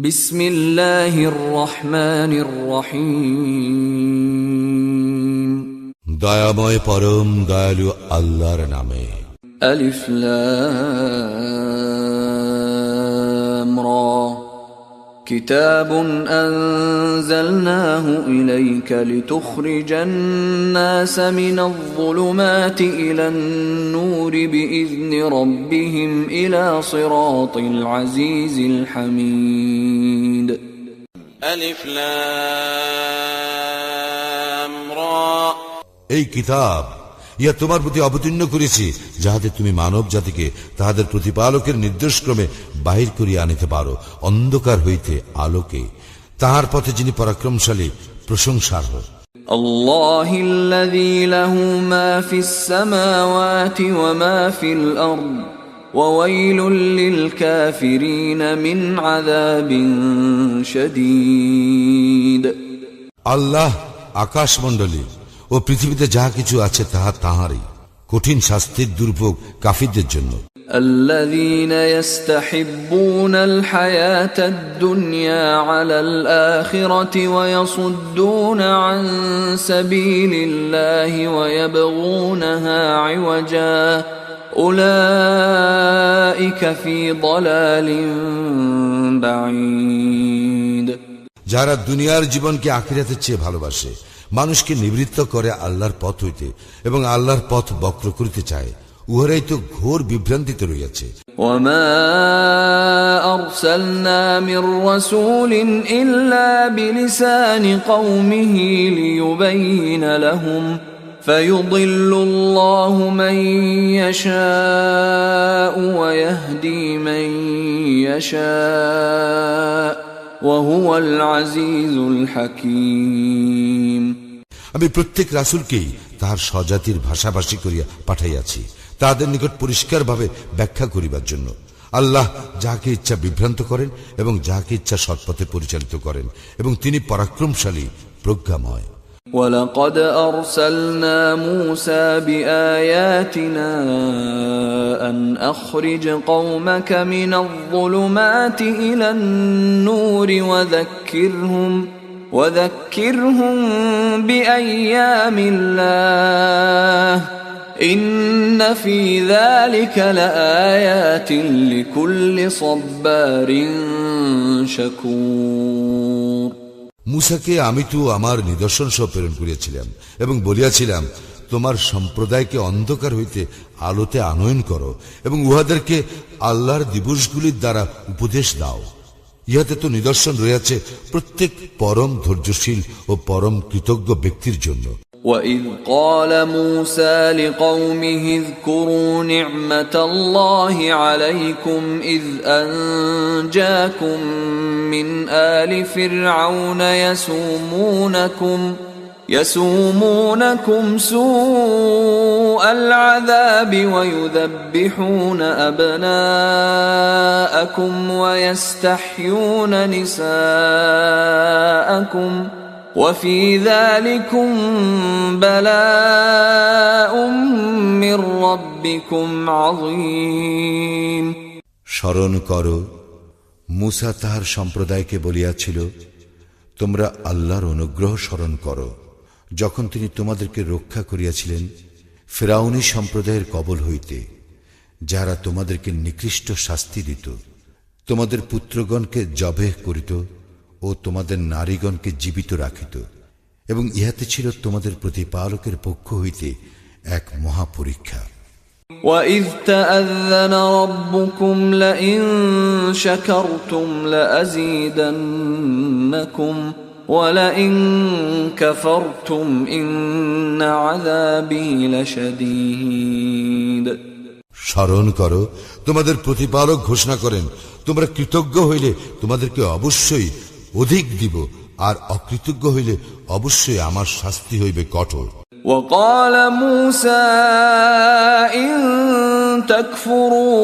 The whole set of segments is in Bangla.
বিসমিল্লাহির রহমানির রহিম। দয়াময় পরম দয়ালু আল্লাহর নামে। আলিফ লাম রা। কিতাবুন আনজালনাহু ইলাইকা লিতুখরিজান নাসা মিনাল যুলুমাতি ইলান নূরি বিইذনি রাব্বিহিম ইলা সিরাতিল আজিজিল হামিদ। আলিফ লাম রা। এই কিতাব ইয়া তোমার প্রতি অবতীর্ণ করেছি, যাহাতে তুমি মানব জাতিকে তাহাদের প্রতিপালকের নির্দেশক্রমে বাহির করিয়া আনিতে পারো অন্ধকার হইতে আলোকে, তাহার পথে যিনি পরাক্রমশালী প্রশংসার্হ। আল্লাহিল্লাযী লাহু মা ফিস সামাওয়াতি ওয়া মা ফিল আরদ ওয়া ওয়াইলুল লিল কাফিরিন মিন আযাবিন শাদীদ। আল্লাহ আকাশমণ্ডলী ও পৃথিবীতে যাহা কিছু আছে তাহা তাহারই, কঠিন শাস্তির দুর্ভোগ কাফিরদের জন্য। الذين يستحبون الحياة الدنيا على الآخرة ويصدون عن سبيل الله ويبغونها عوجا أولئك في ضلال بعيد। যারা দুনিয়ার জীবনকে আখিরাতের চেয়ে ভালোবাসে, মানুষকে নিবৃত্ত করে আল্লাহর পথ হইতে এবং আল্লাহর পথ বক্র করিতে চায়, উহারাই তো ঘোর বিভ্রান্তিতে রইয়াছে। وما أرسلنا من رسول إلا بلسان قومه ليبين لهم فيضل الله من يشاء ويهدي من يشاء وهو العزيز الحكيم। আমি প্রত্যেক রাসূলকেই তাহার স্বজাতির ভাষাভাষী করিয়া পাঠাইয়াছি, তাহাদের নিকট পরিষ্কারভাবে ব্যাখ্যা করিবার জন্য। আল্লাহ যাহাকে ইচ্ছা বিভ্রান্ত করেন এবং যাহাকে ইচ্ছা সৎপথে পরিচালিত করেন, এবং তিনি পরাক্রমশালী প্রজ্ঞাময়। وَلَقَدْ أَرْسَلْنَا مُوسَى بِآيَاتِنَا أَنْ أَخْرِجْ قَوْمَكَ مِنَ الظُّلُمَاتِ إِلَى النُّورِ وَذَكِّرْهُمْ بِأَيَّامِ اللَّهِ إِنَّ فِي ذَلِكَ لَآيَاتٍ لِكُلِّ صَبَّارٍ شَكُورٍ। মূসাকে আমি তো আমার নিদর্শন সহ প্রেরণ করিয়াছিলাম এবং বলিয়াছিলাম, তোমার সম্প্রদায়কে অন্ধকার হইতে আলোতে আনয়ন করো এবং উহাদেরকে আল্লাহর দিবসগুলির দ্বারা উপদেশ দাও। ইহাতে তো নিদর্শন রয়েছে প্রত্যেক পরম ধৈর্যশীল ও পরম কৃতজ্ঞ ব্যক্তির জন্য। وَإِذْ قَالَ مُوسَى لِقَوْمِهِ اذْكُرُوا نِعْمَةَ اللَّهِ عَلَيْكُمْ إِذْ أَنْجَاكُمْ مِنْ آلِ فِرْعَوْنَ يَسُومُونَكُمْ سُوءَ الْعَذَابِ وَيُذَبِّحُونَ أَبْنَاءَكُمْ وَيَسْتَحْيُونَ نِسَاءَكُمْ وَفِي ذَلِكُمْ بَلَاءٌ مِّن رَّبِّكُمْ عَظِيمٌ। স্মরণ করো, মূসা তাহার সম্প্রদায়কে বলিয়াছিল, তোমরা আল্লাহর অনুগ্রহ স্মরণ করো, যখন তিনি তোমাদেরকে রক্ষা করিয়াছিলেন ফিরআউনী সম্প্রদায়ের কবল হইতে, যারা তোমাদেরকে নিকৃষ্ট শাস্তি দিত, তোমাদের পুত্রগণকে জবেহ করিত ও তোমাদের নারীগণকে জীবিত রাখিত, এবং ইহাতে ছিল তোমাদের প্রতিপালকের পক্ষ হইতে এক মহাপরীক্ষা। وَإِذْ تَأَذَّنَ رَبُّكُمْ لَئِن شَكَرْتُمْ لَأَزِيدَنَّكُمْ وَلَئِن كَفَرْتُمْ إِنَّ عَذَابِي لَشَدِيدٌ। স্মরণ করো, তোমাদের প্রতিপালক ঘোষণা করেন, তোমরা কৃতজ্ঞ হইলে তোমাদেরকে অবশ্যই অধিক দিব, আর অকৃতজ্ঞ হইলে অবশ্যই আমার শাস্তি হইবে কঠোর। وقال موسى إن تكفروا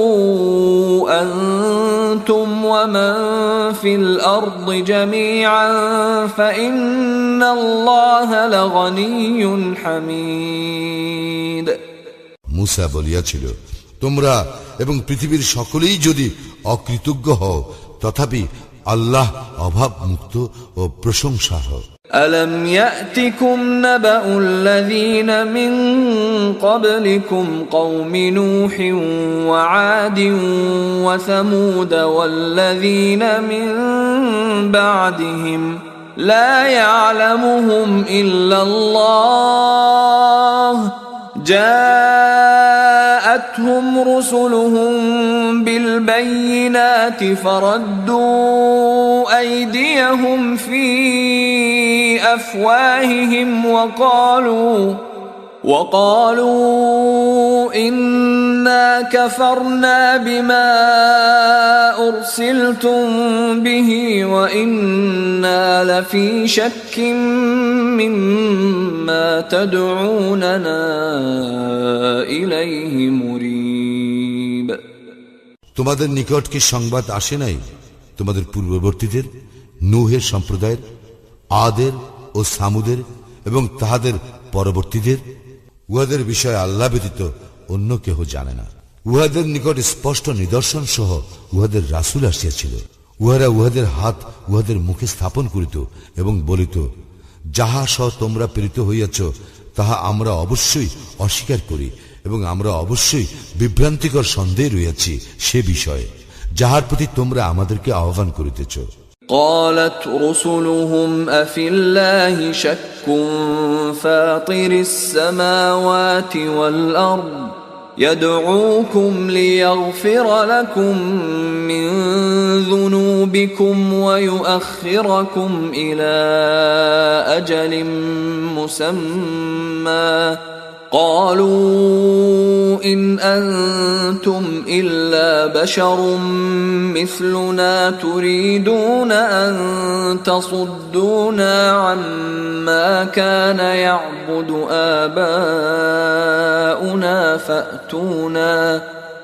أنتم ومن في الأرض جميعا فإن الله لغني حميد। মূসা বলিয়াছিল, তোমরা এবং পৃথিবীর সকলেই যদি অকৃতজ্ঞ হও, তথাপি আল্লাহ অভাব মুক্ত ও প্রশংসাহ। ألم يأتكم نبأ الذين من قبلكم قوم نوح وعاد وثمود والذين من بعدهم لا يعلمهم إلا الله جاءتهم رسلهم بالبينات فردوا أيديهم في أفواههم وقالوا إنا كفرنا بما أرسلتم به وإنا لفي شك مما تدعوننا إليه مريب। তোমাদের নিকট কি সংবাদ আসে নাই তোমাদের পূর্ববর্তীদের নূহের সম্প্রদায়ের, আদের ও সামুদের এবং তাহাদের পরবর্তীদের? উহাদের বিষয়ে আল্লাহ ব্যতীত অন্য কেহ জানে না। উহাদের নিকট স্পষ্ট নিদর্শন সহ উহাদের রাসূল আসিয়াছিল। উহারা উহাদের হাত উহাদের মুখে স্থাপন করিত এবং বলিত, যাহা সহ তোমরা প্রেরিত হইয়াছ তাহা আমরা অবশ্যই অস্বীকার করি এবং আমরা অবশ্যই বিভ্রান্তিকর সন্দেহে রইয়াছি সে বিষয়ে যাহার প্রতি তোমরা আমাদেরকে আহ্বান করিতেছ। قالت رسلهم أفي الله شك فاطر السماوات والأرض يدعوكم ليغفر لكم من ذنوبكم ويؤخركم إلى أجل مسمى قالوا إن أنتم إلا بشر مثلنا تريدون أن تصدونا عما كان يعبد آباؤنا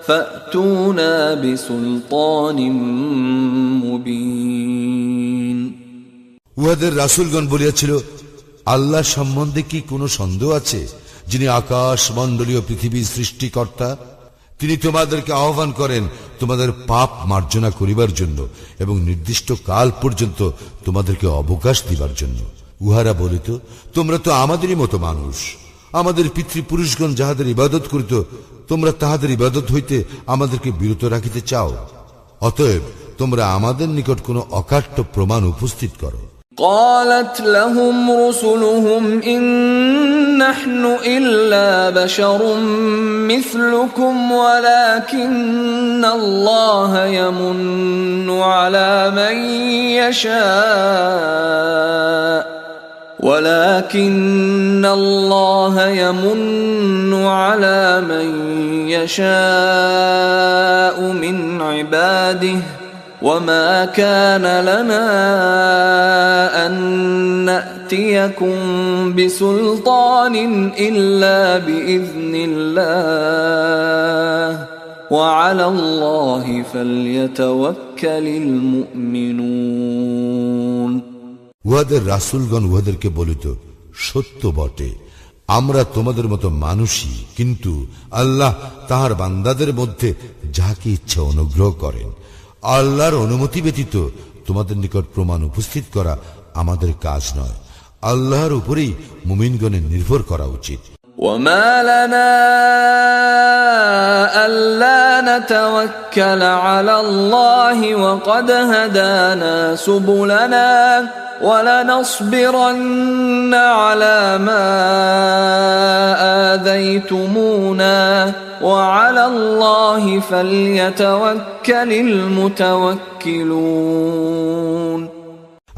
فأتونا بسلطان مبين। উহাদের রাসূলগণ বলিয়াছিল, আল্লাহ সম্বন্ধে কি কোনো সন্দেহ আছে, যিনি আকাশ মণ্ডলীয় পৃথিবীর সৃষ্টিকর্তা? তিনি তোমাদেরকে আহ্বান করেন তোমাদের পাপ মার্জনা করিবার জন্য এবং নির্দিষ্ট কাল পর্যন্ত তোমাদেরকে অবকাশ দিবার জন্য। উহারা বলিত, তোমরা তো আমাদেরই মতো মানুষ। আমাদের পিতৃপুরুষগণ যাহাদের ইবাদত করিত তোমরা তাহাদের ইবাদত হইতে আমাদেরকে বিরত রাখিতে চাও। অতএব তোমরা আমাদের নিকট কোনো অকাট্য প্রমাণ উপস্থিত করো। قالت لهم رسلهم إن نحن إلا بشر مثلكم ولكن الله يمن على من يشاء من عباده وما كان لنا أن نأتيكم بسلطان إلا بإذن الله وعلى الله فليتوكل المؤمنون। উহাদের রাসূলগণ উহাদেরকে বলিত, সত্য বটে, আমরা তোমাদের মতো মানুষই, কিন্তু আল্লাহ তাহার বান্দাদের মধ্যে যাকে ইচ্ছা অনুগ্রহ করেন। আল্লাহর অনুমতি ব্যতীত তোমাদের নিকট প্রমাণ উপস্থিত করা আমাদের কাজ নয়। আল্লাহর উপরেই মুমিনগণের নির্ভর করা উচিত। وما لنا ألا نتوكل على الله وقد هدانا سبلنا ولنصبرن على ما آذيتمونا وعلى الله فليتوكل المتوكلون।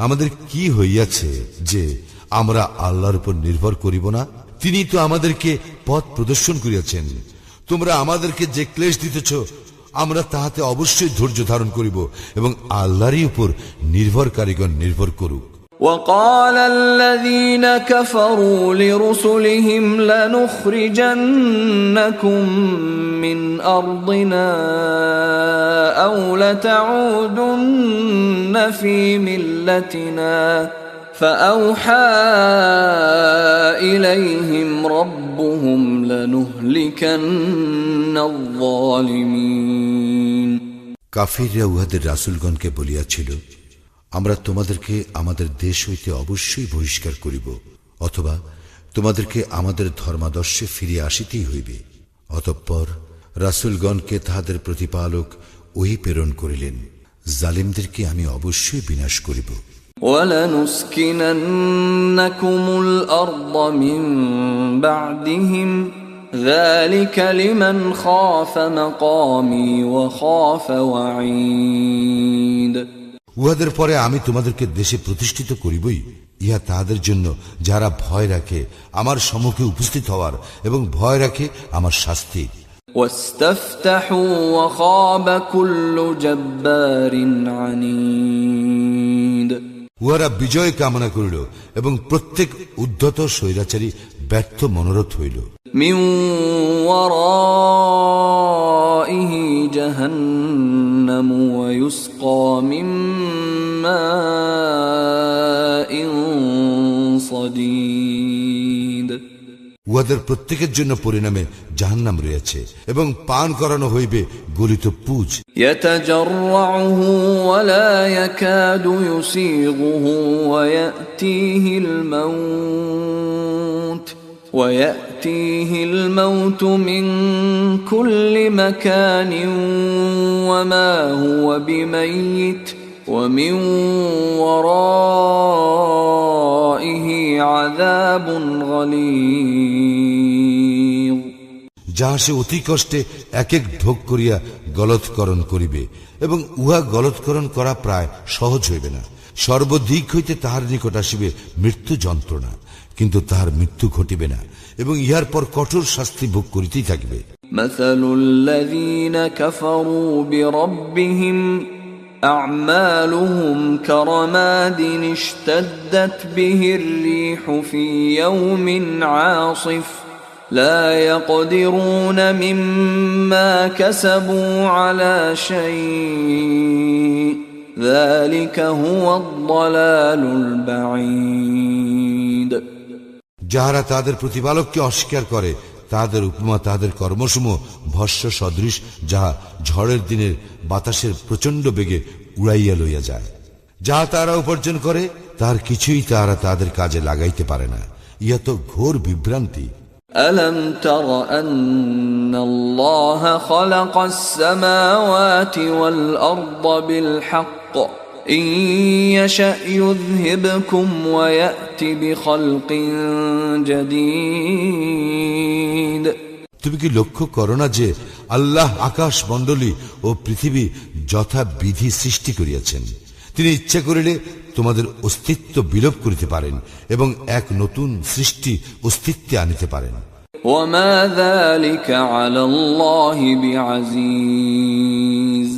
আমাদের কি হইয়াছে যে আমরা আল্লাহর উপর নির্ভর করিব না? তিনি তো আমাদেরকে পথ প্রদর্শন করিয়াছেন। তোমরা আমাদেরকে যে ক্লেশ দিতেছ আমরা তাহাতে অবশ্যই ধৈর্য ধারণ করিব এবং আল্লাহরই উপর নির্ভরকারীগণ নির্ভর করুক। وقال الذين كفروا لرسلهم لنخرجنكم من أرضنا أو لتعودن في ملتنا فأوحى إليهم ربهم لنهلكن الظالمين। কাফিররা উহাদের রাসূলগণকে বলিয়াছিল, আমরা তোমাদেরকে আমাদের দেশ হইতে অবশ্যই বহিষ্কার করিব, অথবা তোমাদেরকে আমাদের ধর্মাদর্শে ফিরে আসিতেই হইবে। অতঃপর রাসূলগণকে তাহাদের প্রতিপালক ওহী প্রেরণ করিলেন, জালিমদেরকে আমি অবশ্যই বিনাশ করিব। وَلَنُسْكِنَنَّكُمُ الْأَرْضَ مِنْ بَعْدِهِمْ ذَلِكَ لِمَنْ خَافَ مَقَامِي وَخَافَ وَعِيدِ। উহাদের পরে আমি তোমাদেরকে দেশে প্রতিষ্ঠিত করিবই, ইহা তাহাদের জন্য যারা ভয় রাখে আমার সম্মুখে উপস্থিত হওয়ার এবং ভয় রাখে আমার শাস্তি। وَاسْتَفْتَحُوا وَخَابَ كُلُّ جَبَّارٍ عَنِيدٍ। উহারা বিজয় কামনা করিল এবং প্রত্যেক উদ্ধত স্বৈরাচারী ব্যর্থ মনোরথ হইল। মিন ওয়ারাইহি জাহান্নাম ওয়া ইউসকা মিন মাইন সাদীদ। উহাদের প্রত্যেকের জন্য পরিণামে জাহান্নাম রয়েছে এবং পান করানো হইবে গলিত পুজ। ইয়াতাজাররুহু ওয়া লা ইয়াকাদু ইউসিগুহু ওয়া ইয়াতিহিল মাউত মিন কুল্লি মাকানিন ওয়া মা হুয়া বিমাইয়িত ওয়া মিন ওয়ারাইহি আযাবুন গালীয। যাহা সে অতি কষ্টে এক এক ঢোক করিয়া গলৎকরণ করিবে এবং উহা গলৎকরণ করা প্রায় সহজ হইবে না। সর্বদিক হইতে তাহার নিকট আসিবে মৃত্যু যন্ত্রণা, কিন্তু তাহার মৃত্যু ঘটিবে না এবং ইহার পর কঠোর শাস্তি ভোগ করিতেই থাকিবে। মাসালুল্লাযীনা কাফারু বিরাব্বিহিম আ'মালুহুম কারামাদিন ইশতাদ্দাত বিহির রিহু ফি ইয়াওমিন আসিফ لا يقدرون مما كسبوا على شيء ذلك هو الضلال البعيد। যাহারা তাদের প্রতিপালককে অস্বীকার করে তাদের উপমা তাদের কর্মসমূহ ভস্য সদৃশ, যাহা ঝড়ের দিনের বাতাসের প্রচন্ড বেগে উড়াইয়া লইয়া যায়। যাহা তারা উপার্জন করে তার কিছুই তারা তাদের কাজে লাগাইতে পারে না। ইহা তো ঘোর বিভ্রান্তি। ألم تر أن الله خلق السماوات والأرض بالحق إن يشأ يذهبكم ويأتي بخلق جديد। তুমি কি লক্ষ্য করো না যে আল্লাহ আকাশ মণ্ডলী ও পৃথিবী যথা বিধি সৃষ্টি করিয়াছেন? তিনি ইচ্ছা করিলে তোমাদের অস্তিত্ব বিলোপ করিতে পারেন এবং এক নতুন সৃষ্টি অস্তিত্বে আনিতে পারেন। وما ذلك على الله بعزيز।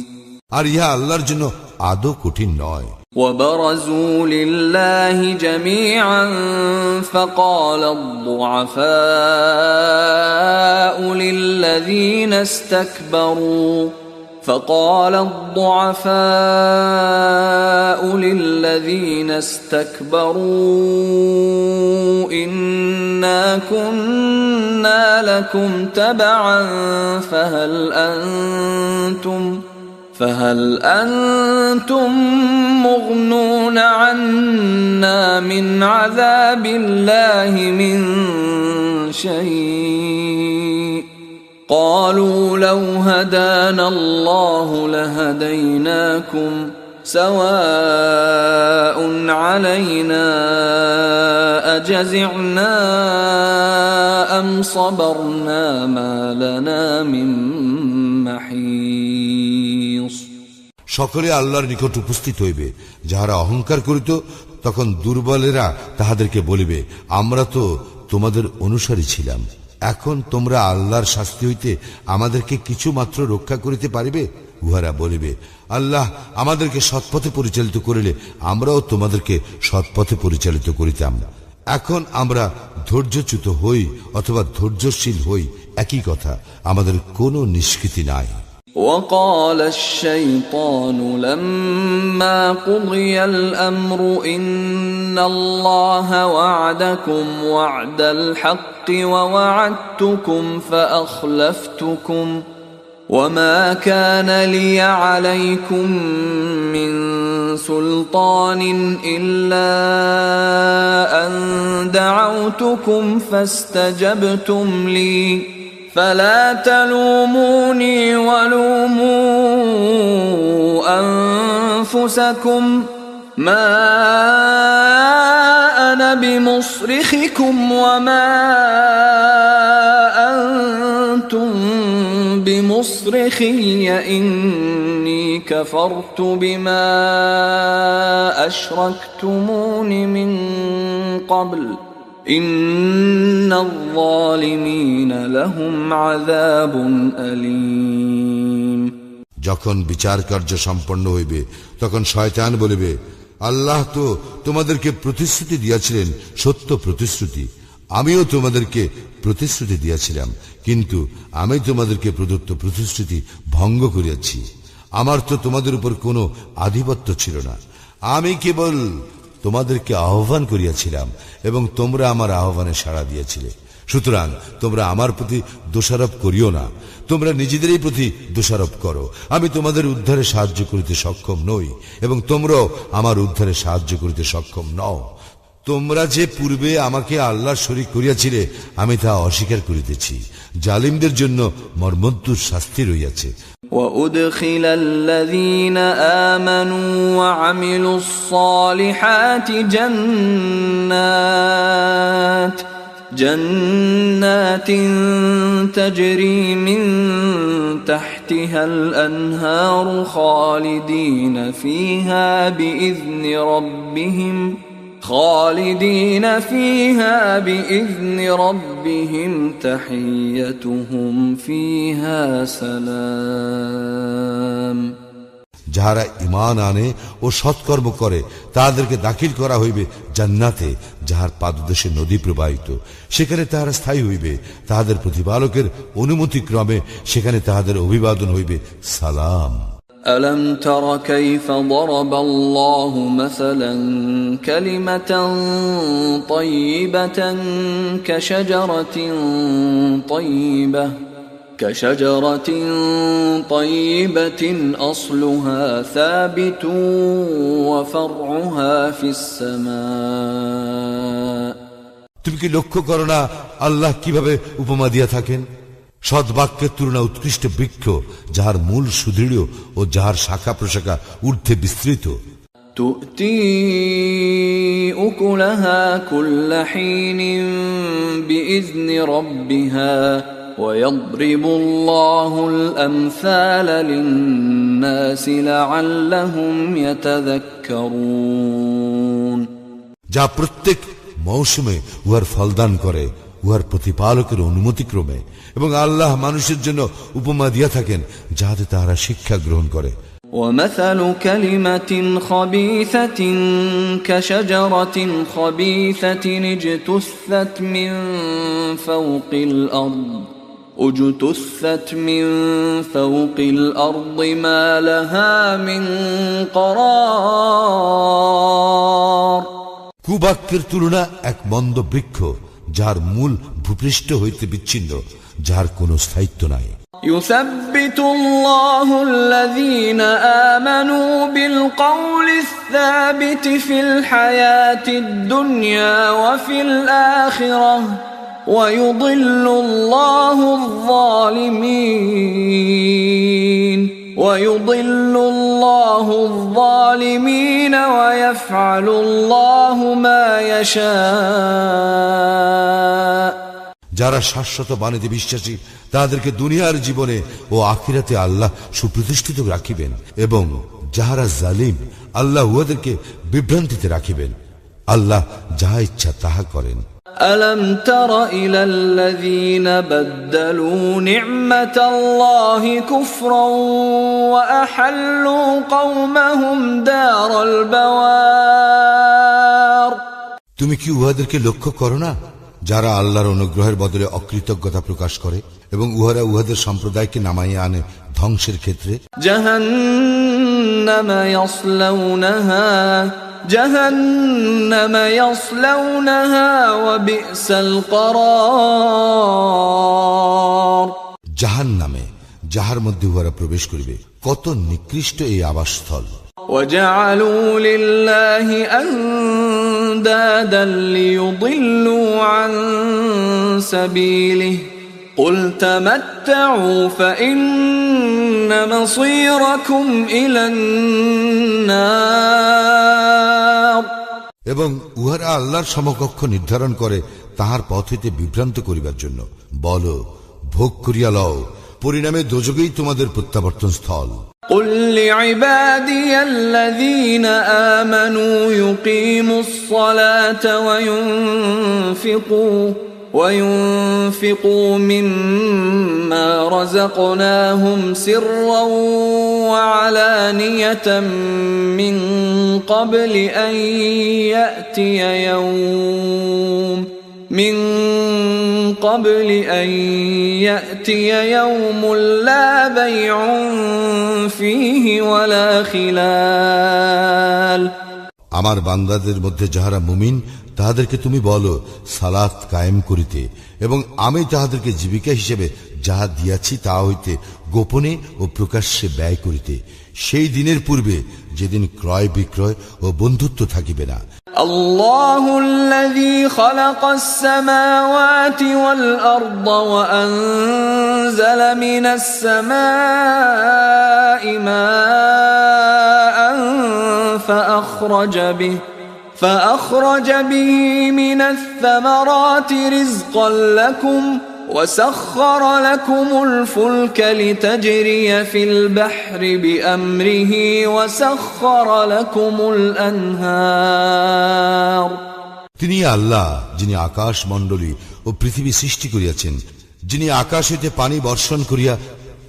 আর ইহা আল্লাহর জন্য আদৌ কঠিন নয়। وبرزوا لله جميعا فقال الضعفاء للذين استكبروا إنا كنا لكم تبعا فهل أنتم مغنون عنا من عذاب الله من شيء قالوا لو هدانا الله لهديناكم سواء علينا أجزعنا أم صبرنا ما لنا من محيص। সকলে আল্লাহর নিকট উপস্থিত হইবে। যাহারা অহংকার করিত তখন দুর্বলেরা তাহাদেরকে বলিবে, আমরা তো তোমাদের অনুসারী ছিলাম, এখন তোমরা আল্লাহর শাস্তি হইতে আমাদেরকে কিছু মাত্র রক্ষা করিতে পারিবে? উহারা বলিবে, আল্লাহ আমাদেরকে সৎপথে পরিচালিত করিলে আমরাও তোমাদেরকে সৎপথে পরিচালিত করিতাম। এখন আমরা ধৈর্যচ্যুত হই অথবা ধৈর্যশীল হই, একই কথা, আমাদের কোনো নিষ্কৃতি নাই। وقال الشيطان لما قضي الأمر إن الله وعدكم وعد الحق ووعدتكم وما كان لي عليكم من سلطان إلا أن دعوتكم فاستجبتم لي فلا تلوموني ولوموا أنفسكم ما أنا بمصرخكم وما أنتم بمصرخي إني كفرت بما أشركتمون من قبل إن الظالمين لهم عذاب أليم যখন বিচার কার্য সম্পন্ন হইবে তখন শয়তান বলিবে, আল্লাহ তো তোমাদেরকে প্রতিশ্রুতি দিয়াছিলেন সত্য প্রতিশ্রুতি, আমিও তোমাদেরকে প্রতিশ্রুতি দিয়াছিলাম, কিন্তু আমি তোমাদেরকে প্রদত্ত প্রতিশ্রুতি ভঙ্গ করিয়াছি। আমার তো তোমাদের উপর কোনো আধিপত্য ছিল না, আমি কেবল তোমাদেরকে আহ্বান করিয়াছিলাম এবং তোমরা আমার আহ্বানে সাড়া দিয়েছিলে। সুতরাং তোমরা আমার প্রতি দোষারোপ করিও না, তোমরা নিজেদেরই প্রতি দোষারোপ করো। আমি তোমাদের উদ্ধারে সাহায্য করিতে সক্ষম নই এবং তোমরাও আমার উদ্ধারে সাহায্য করিতে সক্ষম নও। তোমরা যে পূর্বে আমাকে আল্লাহর শরীক করিয়াছিলে আমি তা অস্বীকার করিতেছি। জালিমদের জন্য মর্মন্তুদ শাস্তি রইয়াছে। وأدخل الذين آمنوا وعملوا الصالحات جنات تجري من تحتها الأنهار خالدين فيها بإذن ربهم تحيتهم فيها سلام যাহারা ঈমান আনে ও সৎকর্ম করে তাদেরকে দাখিল করা হইবে জান্নাতে, যাহার পাদদেশে নদী প্রবাহিত, সেখানে তাহারা স্থায়ী হইবে। তাহাদের প্রতিপালকের অনুমতি ক্রমে সেখানে তাহাদের অভিবাদন হইবে সালাম। ألم تر كيف ضرب الله مثلا كلمة طيبة كشجرة طيبة أصلها ثابت وفرعها في السماء তুমি কি লক্ষ্য করো না আল্লাহ কিভাবে উপমা দিয়া থাকেন? সদ্বাক্যের তুলনা উৎকৃষ্ট বৃক্ষ, যাহার মূল সুদৃঢ় ও যাহার শাখা প্রশাখা ঊর্ধ্বে বিস্তৃত। تؤتي أكلها كل حين بإذن ربها ويضرب الله الأمثال للناس لعلهم يتذكرون যা প্রত্যেক মৌসুমে উহার ফলদান করে উহার প্রতিপালকের অনুমতিক্রমে, এবং আল্লাহ মানুষের জন্য উপমা দিয়া থাকেন যাহাতে তাহারা শিক্ষা গ্রহণ করে। ومثل كلمة خبيثة كشجرة خبيثة اجتثت من فوق الأرض ما لها من قرار কুবাক্যের তুলনা এক মন্দ বৃক্ষ, যাহার মূল ভূপৃষ্ঠ হইতে বিচ্ছিন্ন, যাহার কোনো স্থায়িত্ব নাই। يثبت الله الذين آمنوا بالقول الثابت في الحياة الدنيا وفي الآخرة ويضل الله الظالمين ويفعل الله ما يشاء যারা শাশ্বত বাণীতে বিশ্বাসী তাদেরকে দুনিয়ার জীবনে ও আখিরাতে আল্লাহ সুপ্রতিষ্ঠিত রাখিবেন, এবং যাহারা জালিম আল্লাহ উহাদেরকে বিভ্রান্তিতে রাখিবেন। আল্লাহ যাহা ইচ্ছা তাহা করেন। ألم تر إلى الذين بدلوا نعمة الله كفرا وأحلوا قومهم دار البوار তুমি কি উহাদেরকে লক্ষ্য করো না যারা আল্লাহর অনুগ্রহের বদলে অকৃতজ্ঞতা প্রকাশ করে এবং উহারা উহাদের সম্প্রদায়কে নামাইয়া আনে ধ্বংসের ক্ষেত্রে? جهنم يصلونها وبئس القرار যাহার মধ্যে উহারা প্রবেশ করিবে। কত নিকৃষ্ট এই আবাসস্থল। وجعلوا لله أندادا ليضلوا عن سبيله قل تمتعوا فإن مصيركم إلى النار। এবং উহারা আল্লাহর সমকক্ষ নির্ধারণ করে তাহার পথ হইতে বিভ্রান্ত করিবার জন্য। বল, ভোগ করিয়া লও, পরিণামে দোজখেই তোমাদের প্রত্যাবর্তন স্থল। قل لعبادي الذين آمنوا يقيموا الصلاة وينفقوا مما رزقناهم سرا وعلانية من قبل أن يأتي يوم لا بيع فيه ولا خلال। আমার বান্দাদের মধ্যে যাহারা মুমিন তাহাদেরকে তুমি বলো সালাত কায়েম করিতে, এবং আমি তাহাদেরকে জীবিকা হিসেবে যাহা দিয়াছি তা হইতে গোপনে ও প্রকাশ্যে ব্যয় করিতে, সেই দিনের পূর্বে যেদিন ক্রয় বিক্রয় ও বন্ধুত্ব থাকিবে না। الله الذي خلق السماوات والأرض وأنزل من السماء ماء فأخرج به من الثمرات رزقا لكم وسخر لكم الفلك لتجري في البحر بأمره وسخر لكم الأنهار। তিনি আল্লাহ যিনি আকাশ মণ্ডলী ও পৃথিবী সৃষ্টি করিয়াছেন, যিনি আকাশ হইতে পানি বর্ষণ করিয়া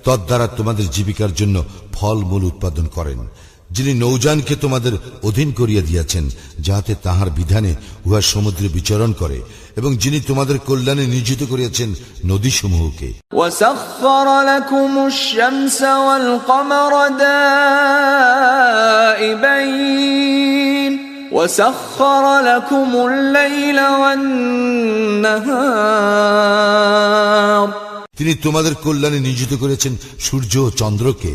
তদ্বারা তোমাদের জীবিকার জন্য ফল মূল উৎপাদন করেন, যিনি নৌযানকে তোমাদের অধীন করিয়া দিয়াছেন যাহাতে তাহার বিধানে উহা সমুদ্রে বিচরণ করে, এবং যিনি তোমাদের কল্যাণে নিয়োজিত করিয়াছেন নদীসমূহকে। وَسَخَّرَ لَكُمُ الشَّمْسَ وَالْقَمَرَ دَائِبَيْنِ وَسَخَّرَ لَكُمُ اللَّيْلَ وَالنَّهَارَ। তিনি তোমাদের কল্যাণে নিয়োজিত করেছেন সূর্য ও চন্দ্রকে,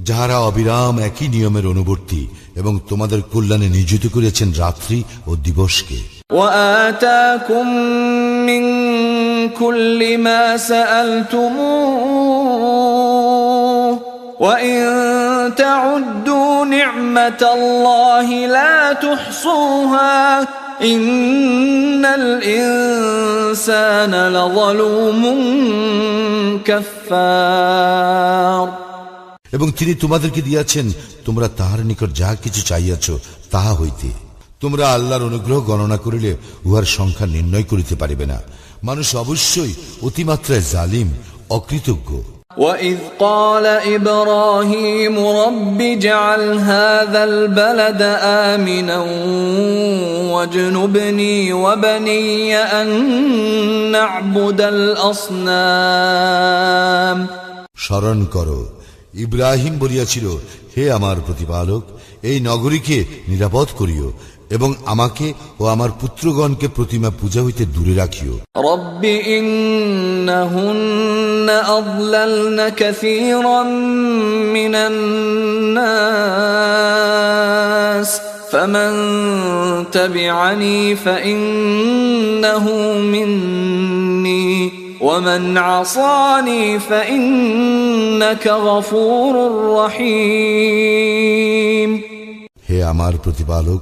যাহারা অবিরাম একই নিয়মের অনুবর্তী, এবং তোমাদের কল্যাণে নিয়োজিত করেছেন রাত্রি ও দিবসকে। وآتاكم من كل ما سألتموه وإن تعدوا نعمة الله لا تحصوها إن الإنسان لظلوم كفار। এবং তিনি তোমাদেরকে দিয়াছেন তোমরা তাহার নিকট যা কিছু চাইয়াছ তাহা হইতে। তোমরা আল্লাহর অনুগ্রহ গণনা করিলে উহার সংখ্যা নির্ণয় করিতে পারিবে না। মানুষ অবশ্যই অতিমাত্রায় জালিম, অকৃতজ্ঞ। وَإِذْ قَالَ إِبْرَاهِيمُ رَبِّ اجْعَلْ هَذَا الْبَلَدَ آمِنًا وَاجْنُبْنِي وَبَنِيَّ أَن نَّعْبُدَ الْأَصْنَامَ। স্মরণ করো, ইব্রাহিম বলিয়াছিল, হে আমার প্রতিপালক, এই নগরীকে নিরাপদ করিও এবং আমাকে ও আমার পুত্রগণকে প্রতিমা পূজা হইতে দূরে রাখিও। রব্বি ইন্নাহুন্না আযলালনা কাসীরাম মিনান নাস ফামান তাবিআনি ফাইন্নাহু মিন্নী ومن عصاني فإنك غفور رحيم। হে আমার প্রতিপালক,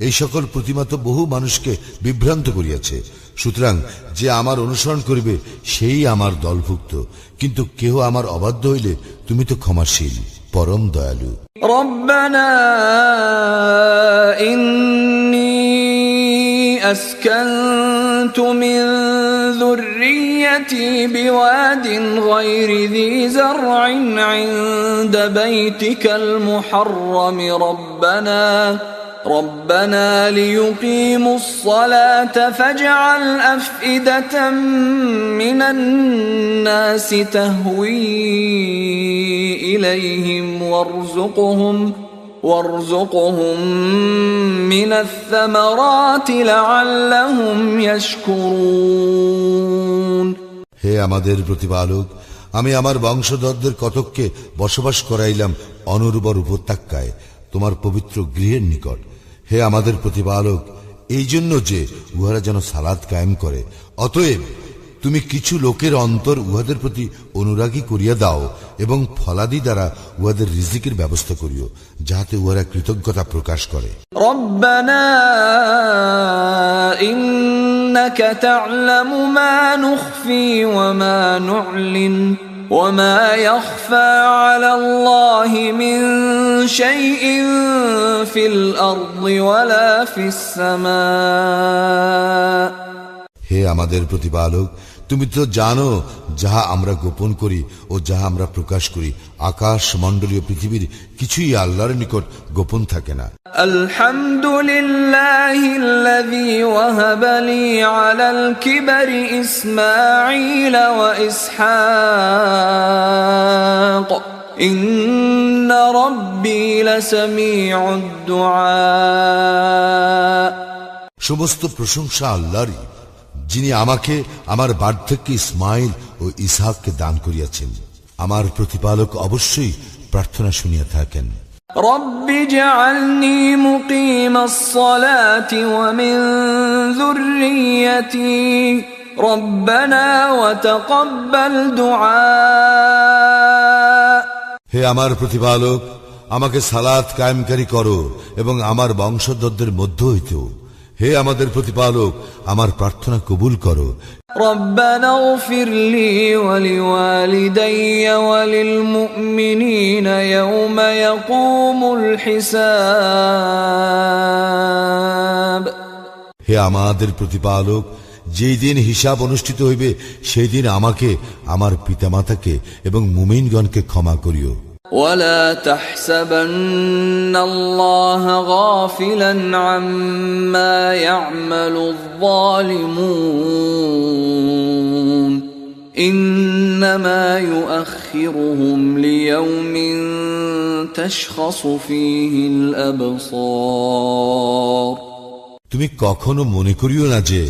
এই সকল প্রতিমা তো বহু মানুষকে বিভ্রান্ত করিয়াছে, সুতরাং যে আমার অনুসরণ করিবে সেই আমার দলভুক্ত, কিন্তু কেহ আমার অবাধ্য হইলে তুমি তো ক্ষমাশীল, পরম দয়ালু। রব্বানা ইন্নী أسكنت من ذريتي بواد غير ذي زرع عند بيتك المحرم ربنا ليقيموا الصلاة فاجعل أفئدة من الناس تهوي إليهم وارزقهم من الثمرات لعلهم يشكرون। হে আমাদের প্রতিপালক, আমি আমার বংশধরদের কতককে বসবাস করাইলাম অনুর্বর উপত্যকায় তোমার পবিত্র গৃহের নিকট। হে আমাদের প্রতিপালক, এই জন্য যে উহারা যেন সালাত কায়েম করে। অতএব তুমি কিছু লোকের অন্তর উহাদের প্রতি অনুরাগী করিয়া দাও এবং ফলাদি দ্বারা উহাদের রিজিকের ব্যবস্থা করিও, যাহাতে উহারা কৃতজ্ঞতা প্রকাশ করে। রব্বানা ইন্নাকা তা'লামু মা নুখফি ওয়া মা নু'লিন ওয়া মা ইয়াখফা 'আলাল্লাহি মিন শাইইন ফিল আরদি ওয়ালা ফিস সামা। হে আমাদের প্রতিপালক, তুমি তো জানো যাহা আমরা গোপন করি ও যাহা আমরা প্রকাশ করি। আকাশ মণ্ডলীয় পৃথিবীর কিছুই আল্লাহর নিকট গোপন থাকে না। আলহামদুলিল্লাহিল্লাযী ওয়াহাবা লি আলাল কিবারি ইসমাঈল ওয়া ইসহাক ইন্না রাব্বী লাসামিউদ দুআ। সমস্ত প্রশংসা আল্লাহরই, যিনি আমাকে আমার বার্ধক্যে ইসমাইল ও ইসহাককে দান করিয়াছেন। আমার প্রতিপালক অবশ্যই প্রার্থনা শুনিয়া থাকেন। রব্বি জাআলনি মুকিমাস সালাতি ওয়া মিন যুররিয়্যাতি রব্বানা ওয়া তাকাব্বাল দুআ। হে আমার প্রতিপালক, আমাকে সালাত কায়েমকারী করো এবং আমার বংশধরদের মধ্য হইতেও। হে আমাদের প্রতিপালক, আমার প্রার্থনা কবুল করো। রব্বানা ইগফির লি ওয়া লিওয়ালিদাইয়া ওয়া লিল মুমিনিনা ইয়াওমা ইয়াকুমুল হিসাব। হে আমাদের প্রতিপালক, যেই দিন হিসাব অনুষ্ঠিত হইবে সেই দিন আমাকে, আমার পিতামাতাকে এবং মুমিনগণকে ক্ষমা করিও। ولا تحسبن الله غافلا عما يعمل الظالمون إنما يؤخرهم ليوم تشخص فيه الأبصار। তুমি কখনো মনে করিও না যে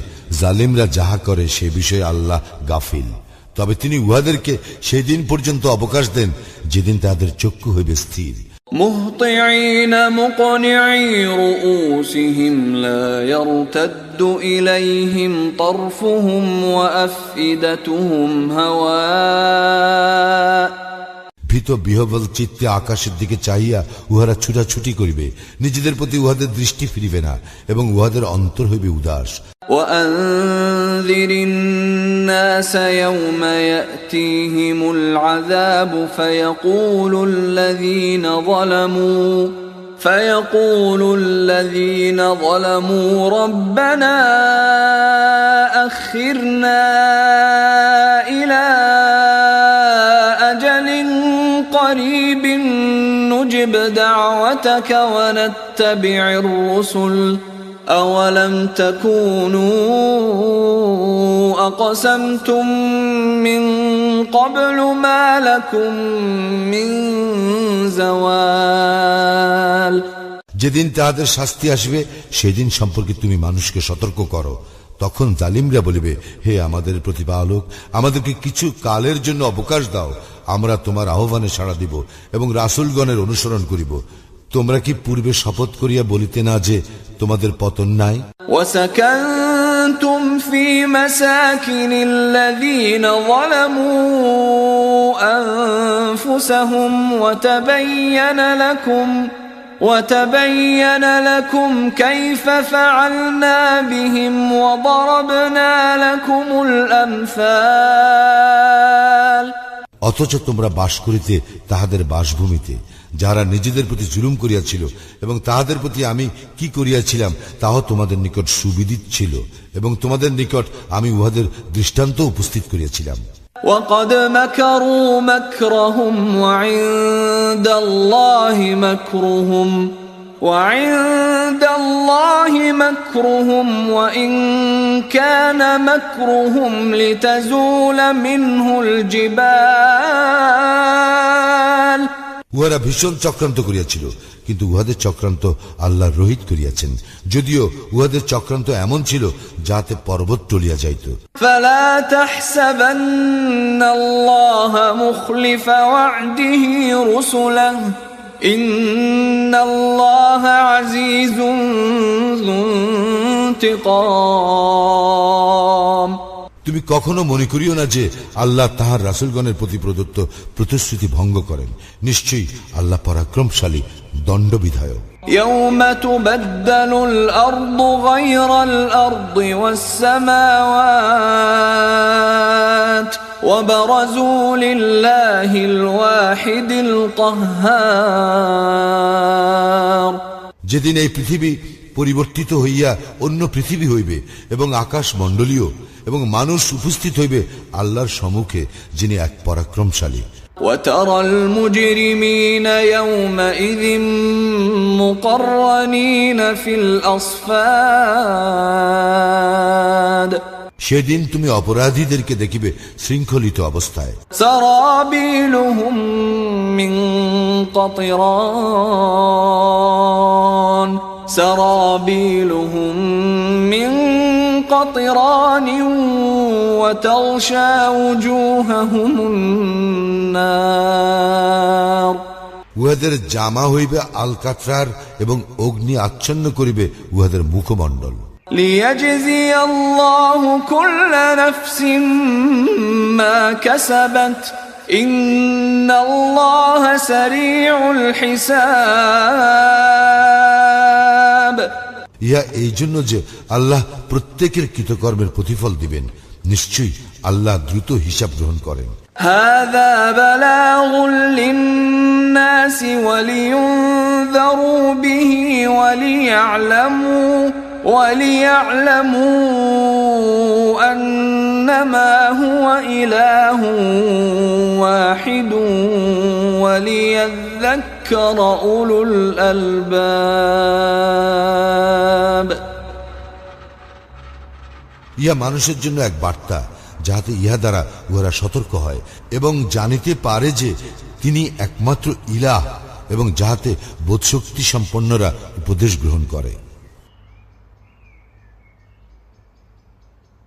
জালিমরা যাহা করে সে বিষয়ে আল্লাহ গাফিল, তবে তিনি উহাদেরকে সেই দিন পর্যন্ত অবকাশ দেন যেদিন তাদের চক্ষু হইবে স্থির। মুহতিঈনা মুকনিঈ রুউসিহিম লা ইয়ারতাদ্দু ইলাইহিম তারফুহুম ওয়া আফইদাতুহুম হাওয়া। ভীত বিহ্বল চিত্তে আকাশের দিকে চাহিয়া উহারা ছুটাছুটি করিবে, নিজেদের প্রতি উহাদের দৃষ্টি ফিরিবে না এবং উহাদের অন্তর হইবে উদাস। وأنذر الناس يوم يأتيهم العذاب فيقول الذين ظلموا ربنا أخرنا إلى أجل قريب نجب دعوتك ونتبع الرسل أولم تكونوا أقسمتم من قبل ما لكم من زوال। যেদিন তাহাদের শাস্তি আসবে সেদিন সম্পর্কে তুমি মানুষকে সতর্ক করো। তখন জালিমরা বলিবে, হে আমাদের প্রতিপালক, আমাদেরকে কিছু কালের জন্য অবকাশ দাও, আমরা তোমার আহ্বানে সাড়া দিব এবং রাসূলগণের অনুসরণ করিব। তোমরা কি পূর্বে শপথ করিয়া বলিতে না যে তোমাদের পতন নাই? وسكنتم في مساكن الذين ظلموا أنفسهم وتبين لكم كيف فعلنا بهم وضربنا لكم الأمثال। অথচ তোমরা বাস করিতে তাহাদের বাসভূমিতে, যাহারা নিজেদের প্রতি জুলুম করিয়াছিল, এবং তাহাদের প্রতি আমি কি করিয়াছিলাম তাহা তোমাদের নিকট সুবিদিত ছিল, এবং তোমাদের নিকট আমি উহাদের দৃষ্টান্ত উপস্থিত করিয়াছিলাম। وقد مكروا مكرهم وعند الله مكرهم وإن كان مكرهم لتزول منه الجبال উহারা ভীষণ চক্রান্ত করিয়াছিল, কিন্তু উহাদের চক্রান্ত আল্লাহ রহিত করিয়াছেন, যদিও উহাদের চক্রান্ত এমন ছিল যাতে পর্বত টলিয়া যাইত। فلا تحسبن الله مخلف وعده رسله إن الله عزيز ذو انتقام। তুমি কখনো মনে করিও না যে আল্লাহ তাহার রাসূলগণের প্রতি প্রদত্ত প্রতিশ্রুতি ভঙ্গ করেন। নিশ্চয়ই আল্লাহ পরাক্রমশালী, দণ্ডবিধায়ক। يوم تبدل الأرض غير الأرض والسماوات وبرزوا لله الواحد القهار। যেদিন এই পৃথিবী পরিবর্তিত হইয়া অন্য পৃথিবী হইবে এবং আকাশ মণ্ডলীয় এবং মানুষ উপস্থিত হইবে আল্লাহর সম্মুখে, যিনি এক পরাক্রমশালী। وترى المجرمين يومئذ مقرنين في الأصفاد। সেদিন তুমি অপরাধীদেরকে দেখিবে শৃঙ্খলিত অবস্থায়। سرابيلهم من قطران سرابيلهم من قطران وتغشى وجوههم النار। উহাদের জামা হইবে আলকাতরার এবং অগ্নি আচ্ছন্ন করিবে উহাদের মুখমণ্ডল। ليجزي الله كل نفس ما كسبت إن الله سريع الحساب। ইহা এই জন্য যে আল্লাহ প্রত্যেকের কৃতকর্মের প্রতিফল দিবেন, নিশ্চয়ই আল্লাহ দ্রুত হিসাব গ্রহণ করেন। هذا بلاغ للناس ولينذروا به وليعلموا أنما هو إله واحد وليذكر أولو الألباب। ইহা মানুষের জন্য এক বার্তা, যাহাতে ইহা দ্বারা উহারা সতর্ক হয় এবং জানিতে পারে যে তিনি একমাত্র ইলাহ, এবং যাহাতে বোধশক্তি সম্পন্নরা উপদেশ গ্রহণ করে।